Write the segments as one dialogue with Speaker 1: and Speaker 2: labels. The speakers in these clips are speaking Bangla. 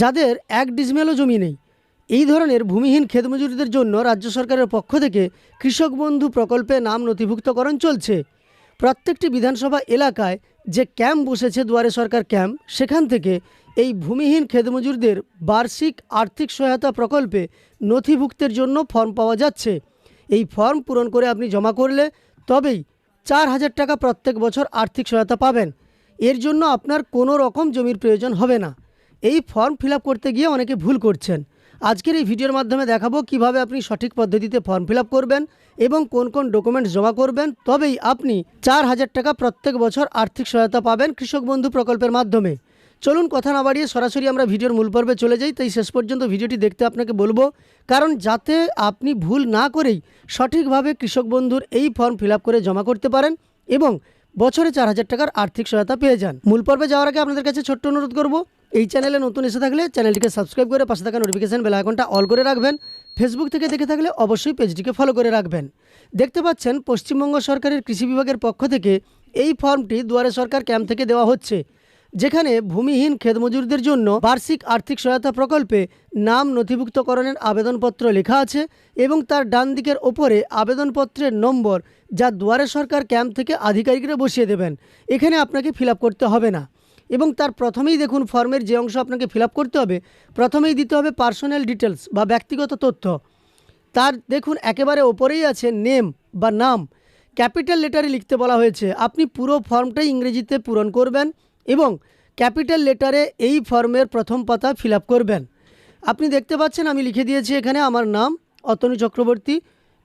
Speaker 1: যাদের 1 ডিসিমেলও জমি নেই। এই ধরনের ভূমিহীন ক্ষেতমজুরদের জন্য রাজ্য সরকারের পক্ষ থেকে কৃষক বন্ধু প্রকল্পে নাম নথিভুক্তকরণ চলছে। প্রত্যেকটি বিধানসভা এলাকায় যে ক্যাম্প বসেছে দুয়ারে সরকার ক্যাম্প, সেখান থেকে এই ভূমিহীন ক্ষেতমজুরদের বার্ষিক আর্থিক সহায়তা প্রকল্পে নথিভুক্তের জন্য ফর্ম পাওয়া যাচ্ছে। এই ফর্ম পূরণ করে আপনি জমা করলে তবেই 4,000 টাকা প্রত্যেক বছর আর্থিক সহায়তা পাবেন। এর জন্য আপনার কোনো রকম জমির প্রয়োজন হবে না। এই ফর্ম ফিল করতে গিয়ে অনেকে ভুল করছেন। আজকের এই ভিডিওর মাধ্যমে দেখাবো কিভাবে আপনি সঠিক পদ্ধতিতে ফর্ম ফিল করবেন এবং কোন কোন ডকুমেন্টস জমা করবেন, তবেই আপনি 4,000 টাকা প্রত্যেক বছর আর্থিক সহায়তা পাবেন কৃষক বন্ধু প্রকল্পের মাধ্যমে। চলুন কথা না বাড়িয়ে সরাসরি আমরা ভিডিওর মূল পর্বে চলে যাই। তাই শেষ পর্যন্ত ভিডিওটি দেখতে আপনাকে বলবো, কারণ যাতে আপনি ভুল না করেই সঠিকভাবে কৃষক বন্ধুর এই ফর্ম ফিল করে জমা করতে পারেন এবং বছরে 4,000 টাকার আর্থিক সহায়তা পেয়ে যান। মূল পর্বে যাওয়ার আগে আপনাদের কাছে ছোট্ট অনুরোধ করব, এই চ্যানেলে নতুন এসে থাকলে চ্যানেলটিকে সাবস্ক্রাইব করে পাশে থাকা নোটিফিকেশন বেল আইকনটা অল করে রাখবেন। ফেসবুক থেকে দেখে থাকলে অবশ্যই পেজটিকে ফলো করে রাখবেন। দেখতে পাচ্ছেন পশ্চিমবঙ্গ সরকারের কৃষি বিভাগের পক্ষ থেকে এই ফর্মটি দুয়ারে সরকার ক্যাম্প থেকে দেওয়া হচ্ছে, যেখানে ভূমিহীন ক্ষেতমজুরদের জন্য বার্ষিক আর্থিক সহায়তা প্রকল্পে নাম নথিভুক্তকরণের আবেদনপত্র লেখা আছে এবং তার ডান দিকের ওপরে আবেদনপত্রের নম্বর, যা দুয়ারে সরকার ক্যাম্প থেকে আধিকারিকরা বসিয়ে দেবেন। এখানে আপনাকে ফিল করতে হবে না। এবং তার প্রথমেই দেখুন ফর্মের যে অংশ আপনাকে ফিল করতে হবে, প্রথমেই দিতে হবে পার্সোনাল ডিটেলস বা ব্যক্তিগত তথ্য। তার দেখুন একেবারে ওপরেই আছে নেম বা নাম, ক্যাপিটাল লেটারে লিখতে বলা হয়েছে। আপনি পুরো ফর্মটাই ইংরেজিতে পূরণ করবেন এবং ক্যাপিটাল লেটারে এই ফর্মের প্রথম পাতা ফিল করবেন। আপনি দেখতে পাচ্ছেন আমি লিখে দিয়েছি এখানে আমার নাম অতনু চক্রবর্তী,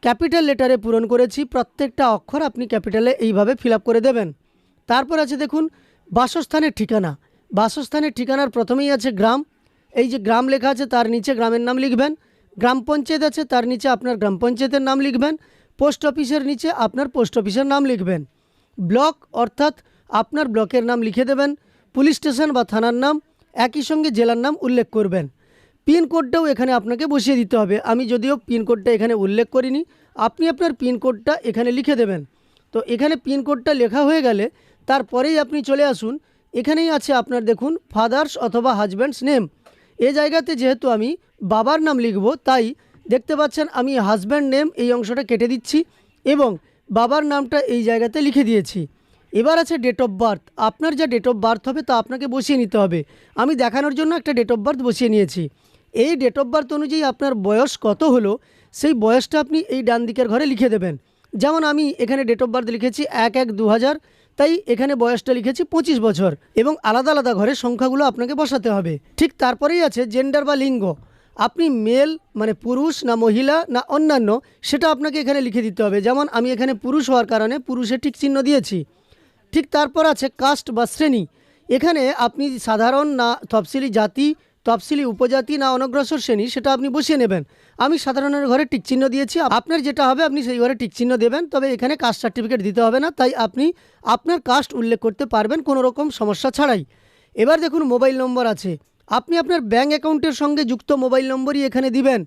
Speaker 1: ক্যাপিটাল লেটারে পূরণ করেছি। প্রত্যেকটা অক্ষর আপনি ক্যাপিটালে এইভাবে ফিল করে দেবেন। তারপর আছে দেখুন বাসস্থানের ঠিকানা। বাসস্থানের ঠিকানার প্রথমেই আছে গ্রাম, এই যে গ্রাম লেখা আছে তার নিচে গ্রামের নাম লিখবেন। গ্রাম পঞ্চায়েত আছে তার নিচে আপনার গ্রাম পঞ্চায়েতের নাম লিখবেন। পোস্ট অফিসের নিচে আপনার পোস্ট অফিসের নাম লিখবেন। ব্লক অর্থাৎ আপনার ব্লকের নাম লিখে দেবেন। পুলিশ স্টেশন বা থানার নাম, একই সঙ্গে জেলার নাম উল্লেখ করবেন। পিনকোডটাও এখানে আপনাকে বসিয়ে দিতে হবে। আমি যদিও পিনকোডটা এখানে উল্লেখ করিনি, আপনি আপনার পিনকোডটা এখানে লিখে দেবেন। তো এখানে পিনকোডটা লেখা হয়ে গেলে তারপরেই আপনি চলে আসুন, এখানেই আছে আপনার দেখুন ফাদার্স অথবা হাজব্যান্ডস নেম। এ জায়গাতে যেহেতু আমি বাবার নাম লিখব, তাই দেখতে পাচ্ছেন আমি হাজব্যান্ড নেম এই অংশটা কেটে দিচ্ছি এবং বাবার নামটা এই জায়গাতে লিখে দিয়েছি। এবার আছে ডেট অফ বার্থ। আপনার যা ডেট অফ বার্থ হবে তা আপনাকে বসিয়ে নিতে হবে। আমি দেখানোর জন্য একটা ডেট অফ বার্থ বসিয়ে নিয়েছি। এই ডেট অফ বার্থ অনুযায়ী আপনার বয়স কত হলো সেই বয়সটা আপনি এই ডান দিকের ঘরে লিখে দেবেন। যেমন আমি এখানে ডেট অফ বার্থ লিখেছি 1/1/2000, তাই এখানে বয়সটা লিখেছি 25 বছর এবং আলাদা আলাদা ঘরে সংখ্যাগুলো আপনাকে বসাতে হবে। ঠিক তারপরেই আছে জেন্ডার বা লিঙ্গ। আপনি মেল মানে পুরুষ না মহিলা না অন্যান্য, সেটা আপনাকে এখানে লিখে দিতে হবে। যেমন আমি এখানে পুরুষ হওয়ার কারণে পুরুষে টিক চিহ্ন দিয়েছি। ঠিক তারপর আছে কাস্ট বা শ্রেণী। এখানে আপনি সাধারণ না তফসিলি জাতি, তফসিলি উপজাতি না অনগ্রসর শ্রেণী, সেটা আপনি বসিয়ে নেবেন। আমি সাধারণের ঘরে টিকচিহ্ন দিয়েছি, আপনার যেটা হবে আপনি সেই ঘরে টিকচিহ্ন দেবেন। তবে এখানে কাস্ট সার্টিফিকেট দিতে হবে না, তাই আপনি আপনার কাস্ট উল্লেখ করতে পারবেন কোনো রকম সমস্যা ছাড়াই। এবার দেখুন মোবাইল নম্বর আছে, আপনি আপনার ব্যাঙ্ক অ্যাকাউন্টের সঙ্গে যুক্ত মোবাইল নম্বরই এখানে দিবেন।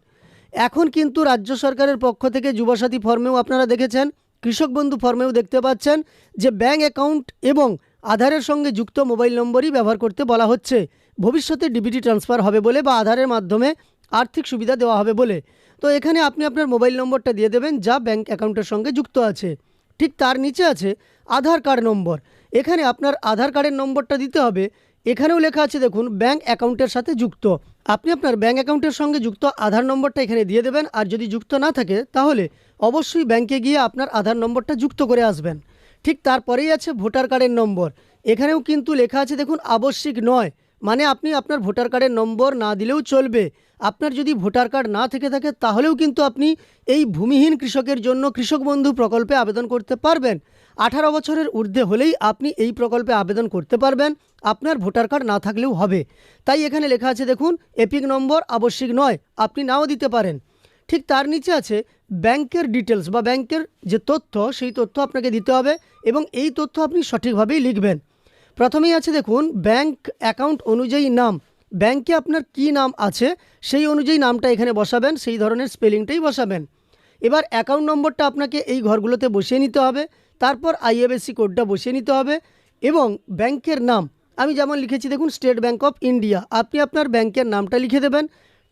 Speaker 1: এখন কিন্তু রাজ্য সরকারের পক্ষ থেকে যুবসাথী ফর্মেও আপনারা দেখেছেন, কৃষক বন্ধু ফর্মেও দেখতে পাচ্ছেন যে ব্যাঙ্ক অ্যাকাউন্ট এবং আধারের সঙ্গে যুক্ত মোবাইল নম্বরই ব্যবহার করতে বলা হচ্ছে। ভবিষ্যতে ডিবিটি ট্রান্সফার হবে বলে বা আধারের মাধ্যমে আর্থিক সুবিধা দেওয়া হবে বলে। তো এখানে আপনি আপনার মোবাইল নম্বরটা দিয়ে দেবেন যা ব্যাঙ্ক অ্যাকাউন্টের সঙ্গে যুক্ত আছে। ঠিক তার নিচে আছে আধার কার্ড নম্বর। এখানে আপনার আধার কার্ডের নম্বরটা দিতে হবে। এখানেও লেখা আছে দেখুন ব্যাঙ্ক অ্যাকাউন্টের সাথে যুক্ত। আপনি আপনার ব্যাঙ্ক অ্যাকাউন্টের সঙ্গে যুক্ত আধার নম্বরটা এখানে দিয়ে দেবেন। আর যদি যুক্ত না থাকে তাহলে অবশ্যই ব্যাঙ্কে গিয়ে আপনার আধার নম্বরটা যুক্ত করে আসবেন। ঠিক তারপরেই আছে ভোটার কার্ডের নম্বর। এখানেও কিন্তু লেখা আছে দেখুন আবশ্যিক নয়, মানে আপনি আপনার ভোটার কার্ডের নম্বর না দিলেও চলবে। আপনার যদি ভোটার কার্ড না থেকে থাকে তাহলেও কিন্তু আপনি এই ভূমিহীন কৃষকের জন্য কৃষক বন্ধু প্রকল্পে আবেদন করতে পারবেন। 18 বছরের ঊর্ধ্বে হলেই আপনি এই প্রকল্পে আবেদন করতে পারবেন, আপনার ভোটার কার্ড না থাকলেও হবে। তাই এখানে লেখা আছে দেখুন এপিক নম্বর আবশ্যিক নয়, আপনি নাও দিতে পারেন। ঠিক তার নিচে আছে ব্যাংকের ডিটেলস বা ব্যাংকের যে তথ্য, সেই তথ্য আপনাকে দিতে হবে এবং এই তথ্য আপনি সঠিকভাবেই লিখবেন। প্রথমেই আছে দেখুন ব্যাংক অ্যাকাউন্ট অনুযায়ী নাম। ব্যাংকে আপনার কি নাম আছে সেই অনুযায়ী নামটা এখানে বসাবেন, সেই ধরনের স্পেলিংটাই বসাবেন। এবার অ্যাকাউন্ট নম্বরটা আপনাকে এই ঘরগুলোতে বসিয়ে নিতে হবে। তারপর আইএফএসসি কোডটা বসিয়ে নিতে হবে এবং ব্যাংকের নাম আমি যেমন লিখেছি দেখুন স্টেট ব্যাঙ্ক অফ ইন্ডিয়া, আপনি আপনার ব্যাংকের নামটা লিখে দেবেন।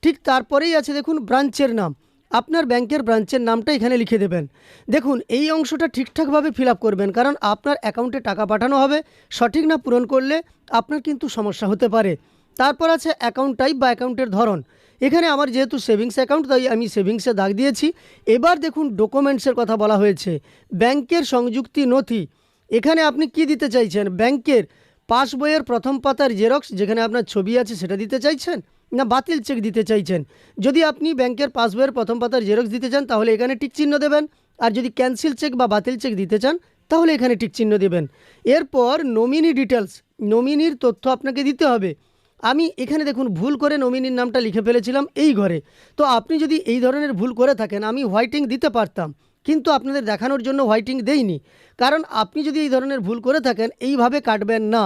Speaker 1: ঠিক তারপরেই আছে দেখুন ব্রাঞ্চের নাম, আপনার ব্যাংকের ব্রাঞ্চের নামটা এখানে লিখে দেবেন। দেখুন এই অংশটা ঠিকঠাকভাবে ফিল আপ করবেন, কারণ আপনার অ্যাকাউন্টে টাকা পাঠানো হবে, সঠিক না পূরণ করলে আপনার কিন্তু সমস্যা হতে পারে। তারপর আছে অ্যাকাউন্ট টাইপ বা অ্যাকাউন্টের ধরন। এখানে আমার যেহেতু সেভিংস অ্যাকাউন্ট, তাই আমি সেভিংসে দাগ দিয়েছি। এবার দেখুন ডকুমেন্টসের কথা বলা হয়েছে, ব্যাংকের সংযুক্তি নথি। এখানে আপনি কি দিতে চাইছেন, ব্যাংকের পাসবইয়ের প্রথম পাতার জেরক্স যেখানে আপনার ছবি আছে সেটা দিতে চাইছেন, না বাতিল চেক দিতে চাইছেন? যদি আপনি ব্যাংকের পাসবইয়ের প্রথম পাতার জেরক্স দিতে চান তাহলে এখানে টিক চিহ্ন দেবেন, আর যদি ক্যান্সেল চেক বা বাতিল চেক দিতে চান তাহলে এখানে টিক চিহ্ন দেবেন। এরপর নমিনি ডিটেলস, নমিনির তথ্য আপনাকে দিতে হবে। আমি এখানে দেখুন ভুল করে নমিনির নামটা লিখে ফেলেছিলাম এই ঘরে। তো আপনি যদি এই ধরনের ভুল করে থাকেন, আমি হোয়াইটিং দিতে পারতাম, কিন্তু আপনাদের দেখানোর জন্য হোয়াইটিং দেইনি। কারণ আপনি যদি এই ধরনের ভুল করে থাকেন এইভাবে কাটবেন না,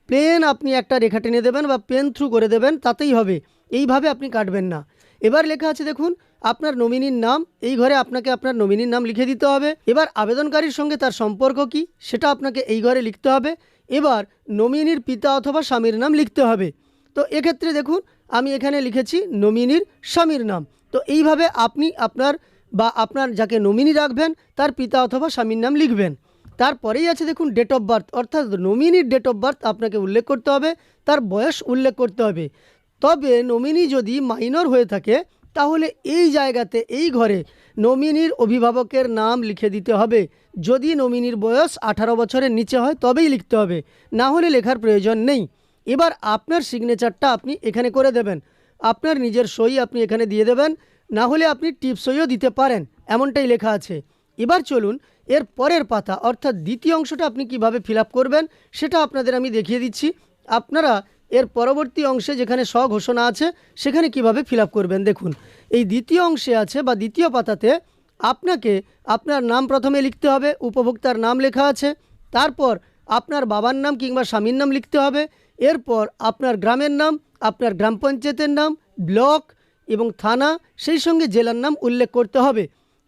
Speaker 1: প্লেন আপনি একটা রেখা টেনে দেবেন বা পেন থ্রু করে দেবেন, তাতেই হবে। এইভাবে আপনি কাটবেন না। এবার লেখা আছে দেখুন আপনার নমিনির নাম, এই ঘরে আপনাকে আপনার নমিনির নাম লিখে দিতে হবে। এবার আবেদনকারীর সঙ্গে তার সম্পর্ক কি সেটা আপনাকে এই ঘরে লিখতে হবে। এবার নমিনির পিতা অথবা স্বামীর নাম লিখতে হবে। তো এক্ষেত্রে দেখুন আমি এখানে লিখেছি নমিনির স্বামীর নাম। তো এইভাবে আপনি আপনার যাকে নমিনি রাখবেন তার পিতা অথবা স্বামীর নাম লিখবেন। তারপরেই আছে দেখুন ডেট অফ বার্থ, অর্থাৎ নমিনির ডেট অফ বার্থ আপনাকে উল্লেখ করতে হবে, তার বয়স উল্লেখ করতে হবে। তবে নমিনি যদি মাইনর হয়ে থাকে তাহলে এই জায়গাতে এই ঘরে নমিনির অভিভাবকের নাম লিখে দিতে হবে। যদি নমিনির বয়স 18 বছরের নিচে হয় তবেই লিখতে হবে, না হলে লেখার প্রয়োজন নেই। এবার আপনার সিগনেচারটা আপনি এখানে করে দেবেন, আপনার নিজের সই আপনি এখানে দিয়ে দেবেন, না হলে আপনি টিপ সইও দিতে পারেন, এমনটাই লেখা আছে। এবার চলুন এর পরের পাতা অর্থাৎ দ্বিতীয় অংশটা আপনি কিভাবে ফিল আপ করবেন সেটা আপনাদের আমি দেখিয়ে দিচ্ছি। আপনারা এর পরবর্তী অংশে যেখানে স্বঘোষণা আছে সেখানে কিভাবে ফিল আপ করবেন। দেখুন এই দ্বিতীয় অংশে আছে বা দ্বিতীয় পাতাতে আপনাকে আপনার নাম প্রথমে লিখতে হবে, উপভোক্তার নাম লেখা আছে। তারপর আপনার বাবার নাম কিংবা স্বামীর নাম লিখতে হবে। এরপর আপনার গ্রামের নাম, আপনার গ্রাম পঞ্চায়েতের নাম, ব্লক এবং থানা, সেই সঙ্গে জেলার নাম উল্লেখ করতে হবে।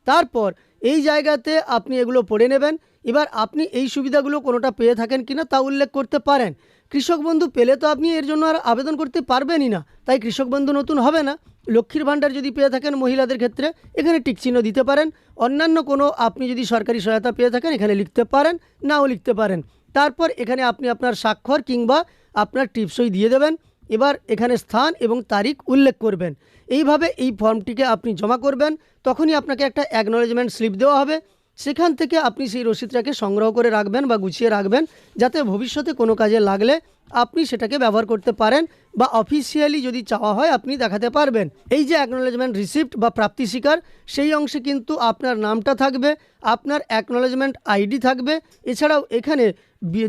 Speaker 1: তারপর এই জায়গাতে আপনি এগুলো পড়ে নেবেন। এবার আপনি এই সুবিধাগুলো কোনোটা পেয়ে থাকেন কিনা তা উল্লেখ করতে পারেন। কৃষক বন্ধু পেলে তো আপনি এর জন্য আর আবেদন করতে পারবেনই না, তাই কৃষক বন্ধু নতুন হবে না। লক্ষ্মীর ভাণ্ডার যদি পেয়ে থাকেন মহিলাদের ক্ষেত্রে এখানে টিকচিহ্ন দিতে পারেন। অন্যান্য কোনো আপনি যদি সরকারি সহায়তা পেয়ে থাকেন এখানে লিখতে পারেন, নাও লিখতে পারেন। তারপর এখানে আপনি আপনার স্বাক্ষর কিংবা আপনার টিপসই দিয়ে দেবেন। এবার এখানে স্থান এবং তারিখ উল্লেখ করবেন। এইভাবে এই ফর্মটিকে আপনি জমা করবেন, তখনই আপনাকে একটা অ্যাকনলেজমেন্ট স্লিপ দেওয়া হবে। সেখান থেকে আপনি সেই রসিদটাকে সংগ্রহ করে রাখবেন বা গুছিয়ে রাখবেন, যাতে ভবিষ্যতে কোনো কাজে লাগলে আপনি সেটাকে ব্যবহার করতে পারেন বা অফিসিয়ালি যদি চাওয়া হয় আপনি দেখাতে পারবেন। এই যে অ্যাকনলেজমেন্ট রিসিপ্ট বা প্রাপ্তি স্বীকার, সেই অংশে কিন্তু আপনার নামটা থাকবে, আপনার অ্যাকনলেজমেন্ট আইডি থাকবে, এছাড়াও এখানে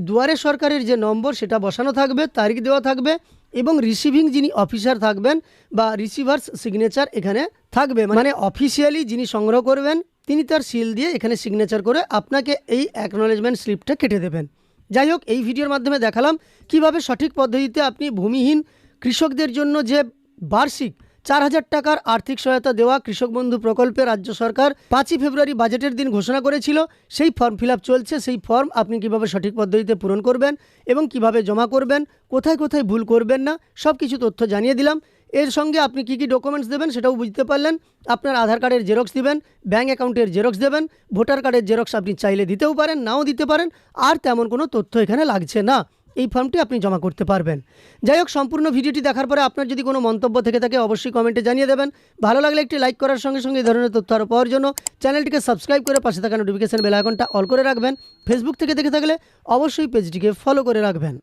Speaker 1: দুয়ারে সরকারের যে নম্বর সেটা বসানো থাকবে, তারিখ দেওয়া থাকবে এবং রিসিভিং যিনি অফিসার থাকবেন বা রিসিভার্স সিগনেচার এখানে থাকবে। মানে অফিসিয়ালি যিনি সংগ্রহ করবেন তিনি তার সিল দিয়ে এখানে সিগনেচার করে আপনাকে এই অ্যাকনলেজমেন্ট স্লিপটা কেটে দেবেন। যাই হোক, এই ভিডিওর মাধ্যমে দেখালাম কিভাবে সঠিক পদ্ধতিতে আপনি ভূমিহীন কৃষকদের জন্য যে বার্ষিক 4000 টাকার আর্থিক সহায়তা দেওয়া কৃষক বন্ধু প্রকল্পে রাজ্য সরকার 5ই ফেব্রুয়ারি বাজেটের দিন ঘোষণা করেছিল, সেই ফর্ম ফিল আপ চলছে। সেই ফর্ম আপনি কিভাবে সঠিক পদ্ধতিতে পূরণ করবেন এবং কিভাবে জমা করবেন, কোথায় কোথায় ভুল করবেন না, সব কিছু তথ্য জানিয়ে দিলাম। এর সঙ্গে আপনি কি কি ডকুমেন্টস দেবেন সেটাও বুঝতে পারলেন। আপনার আধার কার্ডের জেরক্স দিবেন, ব্যাঙ্ক অ্যাকাউন্টের জেরক্স দেবেন, ভোটার কার্ডের জেরক্স আপনি চাইলে দিতেও পারেন, নাও দিতে পারেন। আর তেমন কোনো তথ্য এখানে লাগছে না, এই ফর্মটি আপনি জমা করতে পারবেন। যাই হোক, সম্পূর্ণ ভিডিওটি দেখার পরে আপনার যদি কোনো মন্তব্য থেকে থাকে অবশ্যই কমেন্টে জানিয়ে দেবেন। ভালো লাগলে একটি লাইক করার সঙ্গে সঙ্গে এই ধরনের তথ্য আরও পাওয়ার জন্য চ্যানেলটিকে সাবস্ক্রাইব করে পাশে থাকা নোটিফিকেশন বেল আইকনটা অল করে রাখবেন। ফেসবুক থেকে দেখে থাকলে অবশ্যই পেজটিকে ফলো করে রাখবেন।